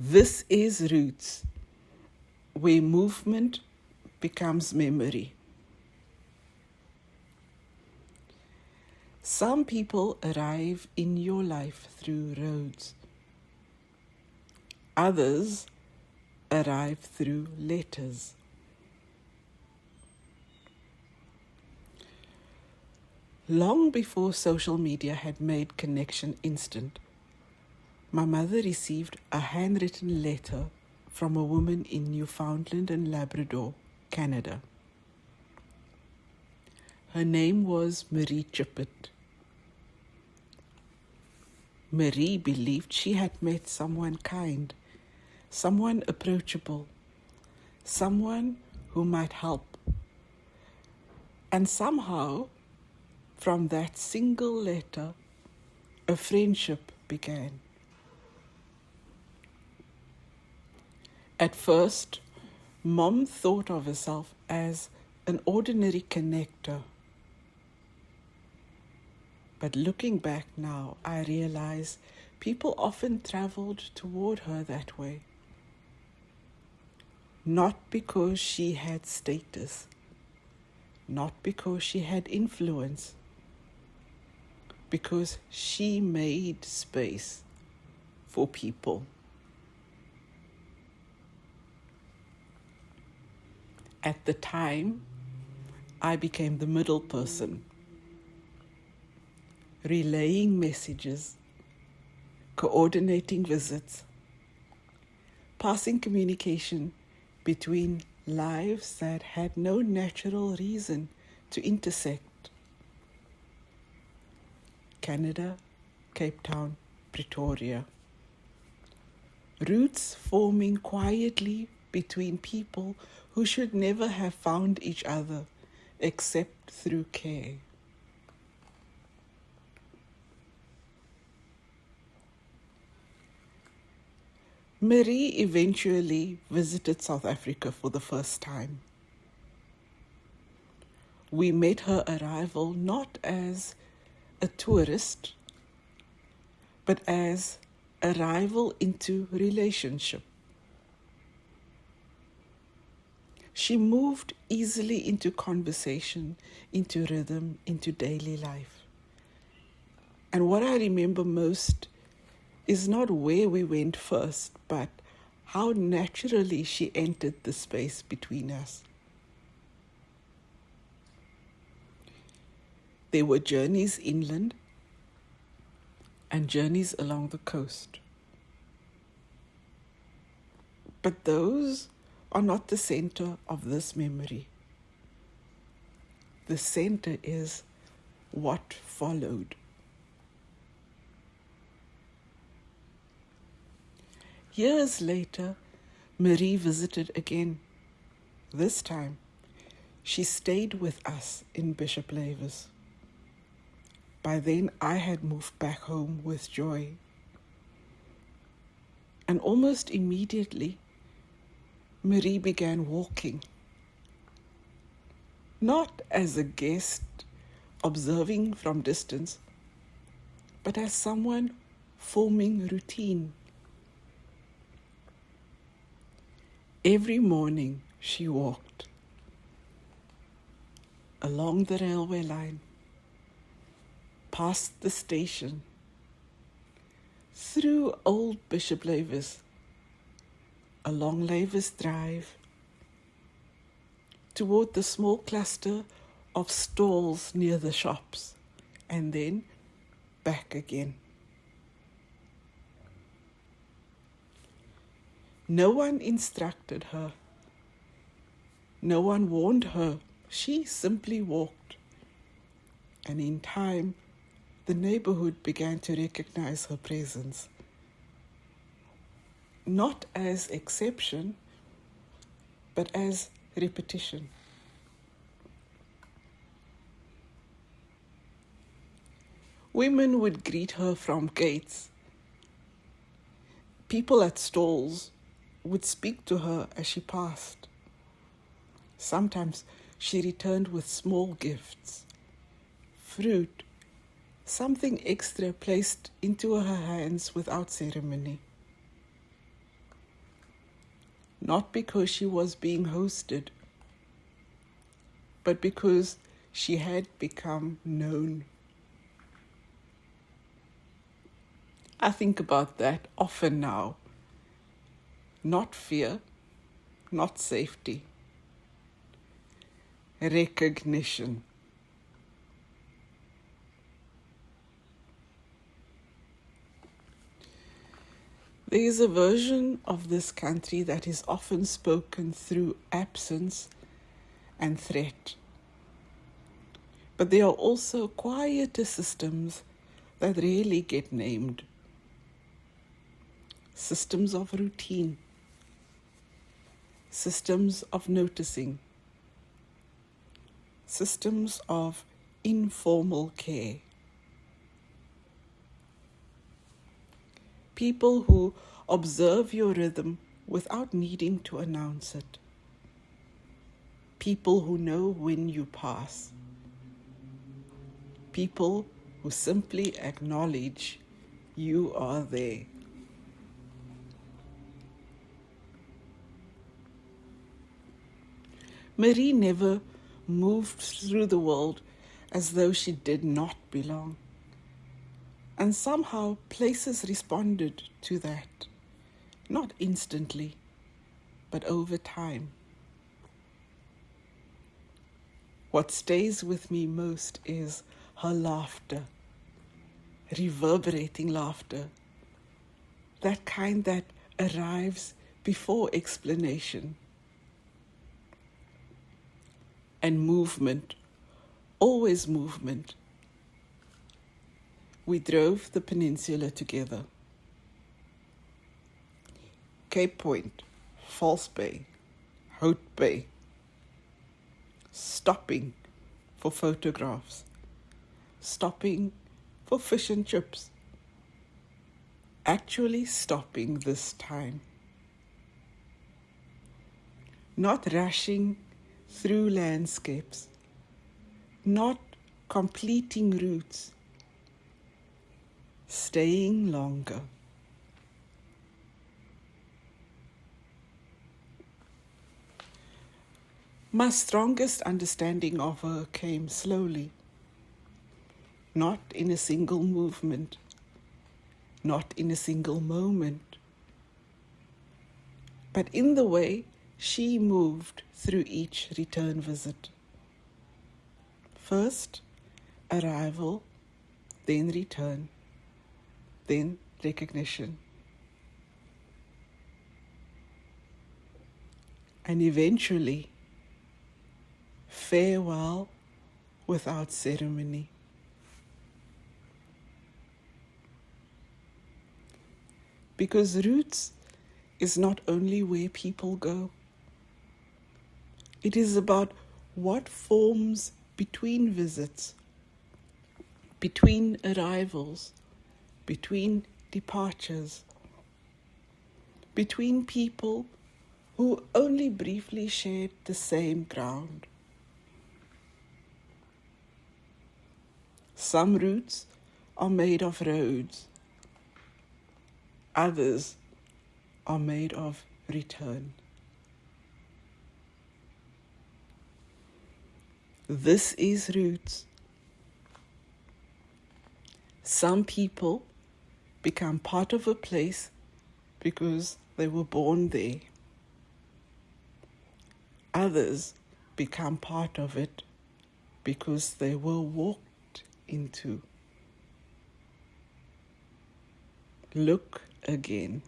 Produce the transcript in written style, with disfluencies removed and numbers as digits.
This is Roots, where movement becomes memory. Some people arrive in your life through roads. Others arrive through letters. Long before social media had made connection instant, my mother received a handwritten letter from a woman in Newfoundland and Labrador, Canada. Her name was Marie Chippett. Marie believed she had met someone kind, someone approachable, someone who might help. And somehow, from that single letter, a friendship began. At first, Mom thought of herself as an ordinary connector. But looking back now, I realize people often traveled toward her that way. Not because she had status, not because she had influence, because she made space for people. At the time, I became the middle person, relaying messages, coordinating visits, passing communication between lives that had no natural reason to intersect. Canada, Cape Town, Pretoria. Roots forming quietly between people who should never have found each other except through care. Marie eventually visited South Africa for the first time. We met her arrival not as a tourist, but as arrival into relationship. She moved easily into conversation, into rhythm, into daily life. And what I remember most is not where we went first, but how naturally she entered the space between us. There were journeys inland and journeys along the coast. But those are not the center of this memory. The center is what followed. Years later, Marie visited again. This time, she stayed with us in Bishop Lavis. By then, I had moved back home with Joy. And almost immediately, Marie began walking. Not as a guest observing from distance, but as someone forming routine. Every morning she walked along the railway line, past the station, through old Bishop Lavis, along Lavis Drive, toward the small cluster of stalls near the shops, and then back again. No one instructed her. No one warned her. She simply walked. And in time, the neighbourhood began to recognize her presence. Not as exception, but as repetition. Women would greet her from gates. People at stalls would speak to her as she passed. Sometimes she returned with small gifts, fruit, something extra placed into her hands without ceremony. not because she was being hosted, but because she had become known. I think about that often now. Not fear, not safety. Recognition. There is a version of this country that is often spoken through absence and threat. But there are also quieter systems that rarely get named. Systems of routine, systems of noticing, systems of informal care. People who observe your rhythm without needing to announce it. People who know when you pass. People who simply acknowledge you are there. Marie never moved through the world as though she did not belong. And somehow places responded to that, not instantly, but over time. What stays with me most is her laughter, reverberating laughter, that kind that arrives before explanation. And movement, always movement. We drove the peninsula together. Cape Point, False Bay, Hout Bay. Stopping for photographs. Stopping for fish and chips. Actually stopping this time. Not rushing through landscapes. Not completing routes. Staying longer. My strongest understanding of her came slowly, not in a single movement, not in a single moment, but in the way she moved through each return visit. First, arrival, then return, then recognition. And eventually, farewell without ceremony. Because roots is not only where people go. It is about what forms between visits, between arrivals, between departures, between people who only briefly shared the same ground. Some routes are made of roads. Others are made of return. This is roots. Some people become part of a place because they were born there. Others become part of it because they were walked into. Look again.